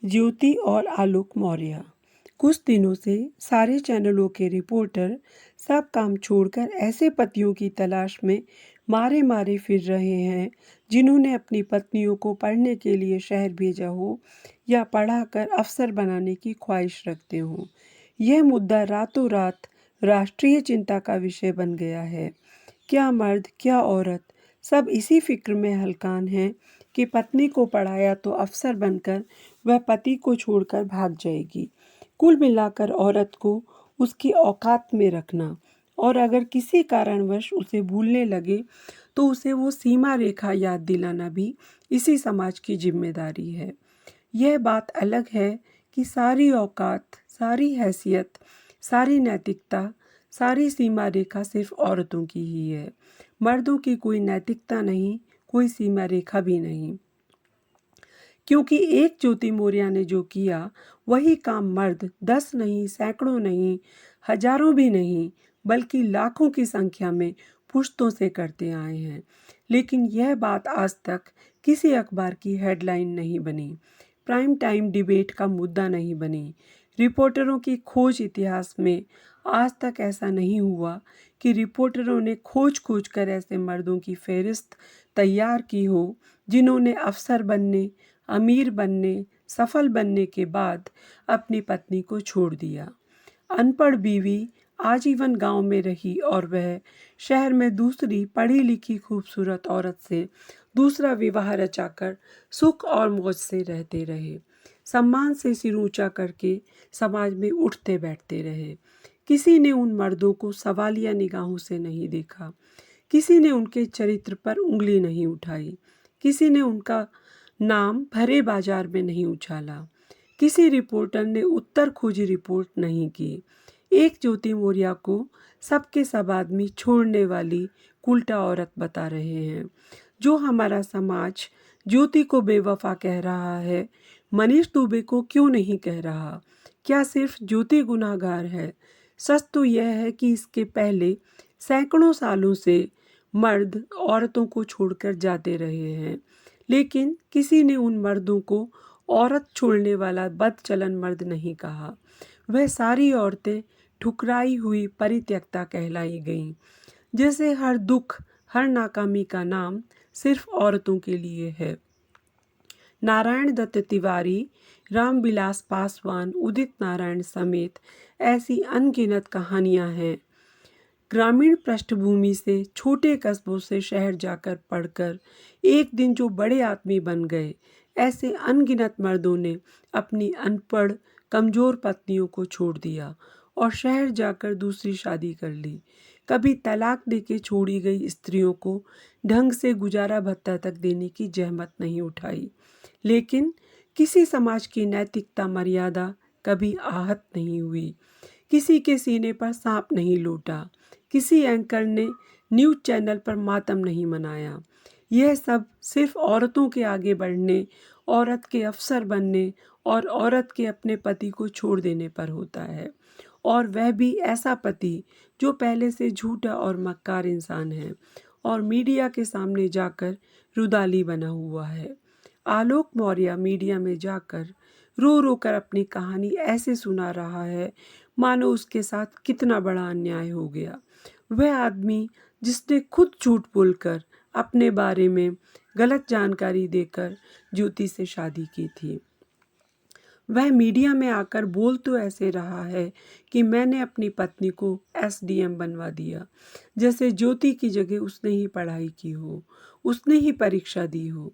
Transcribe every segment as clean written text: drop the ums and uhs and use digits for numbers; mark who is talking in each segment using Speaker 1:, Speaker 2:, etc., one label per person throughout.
Speaker 1: ज्योति और आलोक मौर्य। कुछ दिनों से सारे चैनलों के रिपोर्टर सब काम छोड़कर ऐसे पतियों की तलाश में मारे मारे फिर रहे हैं जिन्होंने अपनी पत्नियों को पढ़ने के लिए शहर भेजा हो या पढ़ाकर अफसर बनाने की ख्वाहिश रखते हों। यह मुद्दा रातों रात राष्ट्रीय चिंता का विषय बन गया है। क्या मर्द क्या औरत सब इसी फिक्र में हलकान हैं कि पत्नी को पढ़ाया तो अफसर बनकर वह पति को छोड़कर भाग जाएगी। कुल मिलाकर औरत को उसकी औकात में रखना और अगर किसी कारणवश उसे भूलने लगे तो उसे वो सीमा रेखा याद दिलाना भी इसी समाज की जिम्मेदारी है। यह बात अलग है कि सारी औकात, सारी हैसियत, सारी नैतिकता, सारी सीमा रेखा सिर्फ औरतों की ही है। मर्दों की कोई नैतिकता नहीं, कोई सीमा रेखा भी नहीं। क्योंकि एक ज्योति मौर्य ने जो किया वही काम मर्द 10 नहीं, सैकड़ों नहीं, हजारों भी नहीं, बल्कि लाखों की संख्या में पुश्तों से करते आए हैं। लेकिन यह बात आज तक किसी अखबार की हेडलाइन नहीं बनी, प्राइम टाइम डिबेट का मुद्दा नहीं बनी। रिपोर्टरों की खोज इतिहास में आज तक ऐसा नहीं हुआ कि रिपोर्टरों ने खोज खोज कर ऐसे मर्दों की फहरिस्त तैयार की हो जिन्होंने अफसर बनने, अमीर बनने, सफल बनने के बाद अपनी पत्नी को छोड़ दिया। अनपढ़ बीवी आजीवन गांव में रही और वह शहर में दूसरी पढ़ी लिखी खूबसूरत औरत से दूसरा विवाह रचाकर सुख और मौज से रहते रहे। सम्मान से सिर ऊंचा करके समाज में उठते बैठते रहे। किसी ने उन मर्दों को सवालिया निगाहों से नहीं देखा। किसी ने उनके चरित्र पर उंगली नहीं उठाई। किसी ने उनका नाम भरे बाजार में नहीं उछाला। किसी रिपोर्टर ने उत्तर खोजी रिपोर्ट नहीं की। एक ज्योति मौर्य को सबके सब आदमी छोड़ने वाली उल्टा औरत बता रहे हैं। जो हमारा समाज ज्योति को बेवफा कह रहा है, मनीष दुबे को क्यों नहीं कह रहा? क्या सिर्फ ज्योति गुनाहगार है? सच तो यह है कि इसके पहले सैकड़ों सालों से मर्द औरतों को छोड़कर जाते रहे हैं, लेकिन किसी ने उन मर्दों को औरत छोड़ने वाला बदचलन मर्द नहीं कहा। वह सारी औरतें ठुकराई हुई परित्यक्ता कहलाई गईं। जैसे हर दुख, हर नाकामी का नाम सिर्फ औरतों के लिए है। नारायण दत्त तिवारी, रामविलास पासवान, उदित नारायण समेत ऐसी अनगिनत कहानियां हैं। ग्रामीण पृष्ठभूमि से छोटे कस्बों से शहर जाकर पढ़कर एक दिन जो बड़े आदमी बन गए, ऐसे अनगिनत मर्दों ने अपनी अनपढ़ कमज़ोर पत्नियों को छोड़ दिया और शहर जाकर दूसरी शादी कर ली। कभी तलाक देके छोड़ी गई स्त्रियों को ढंग से गुजारा भत्ता तक देने की जहमत नहीं उठाई। लेकिन किसी समाज की नैतिकता मर्यादा कभी आहत नहीं हुई। किसी के सीने पर सांप नहीं लौटा। किसी एंकर ने न्यूज़ चैनल पर मातम नहीं मनाया। यह सब सिर्फ औरतों के आगे बढ़ने, औरत के अफसर बनने और औरत के अपने पति को छोड़ देने पर होता है, और वह भी ऐसा पति जो पहले से झूठा और मक्कार इंसान है और मीडिया के सामने जाकर रुदाली बना हुआ है। आलोक मौर्य मीडिया में जाकर रो रो कर अपनी कहानी ऐसे सुना रहा है मानो उसके साथ कितना बड़ा अन्याय हो गया। वह आदमी जिसने खुद झूठ बोलकर अपने बारे में गलत जानकारी देकर ज्योति से शादी की थी, वह मीडिया में आकर बोल तो ऐसे रहा है कि मैंने अपनी पत्नी को एसडीएम बनवा दिया, जैसे ज्योति की जगह उसने ही पढ़ाई की हो, उसने ही परीक्षा दी हो।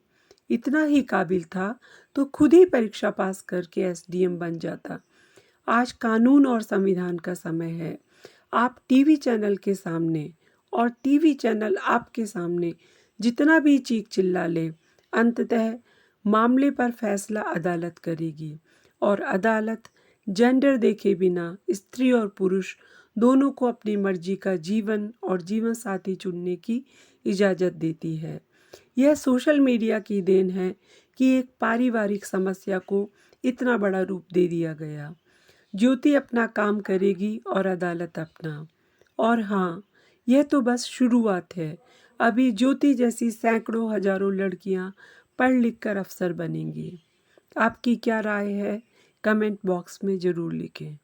Speaker 1: इतना ही काबिल था तो खुद ही परीक्षा पास करके एसडीएम बन जाता। आज कानून और संविधान का समय है। आप टीवी चैनल के सामने और टीवी चैनल आपके सामने जितना भी चीख चिल्ला ले, अंततः मामले पर फैसला अदालत करेगी और अदालत जेंडर देखे बिना स्त्री और पुरुष दोनों को अपनी मर्जी का जीवन और जीवन साथी चुनने की इजाज़त देती है। यह सोशल मीडिया की देन है कि एक पारिवारिक समस्या को इतना बड़ा रूप दे दिया गया। ज्योति अपना काम करेगी और अदालत अपना। और हाँ, यह तो बस शुरुआत है। अभी ज्योति जैसी सैकड़ों हजारों लड़कियां पढ़ लिख कर अफसर बनेंगी। आपकी क्या राय है कमेंट बॉक्स में ज़रूर लिखें।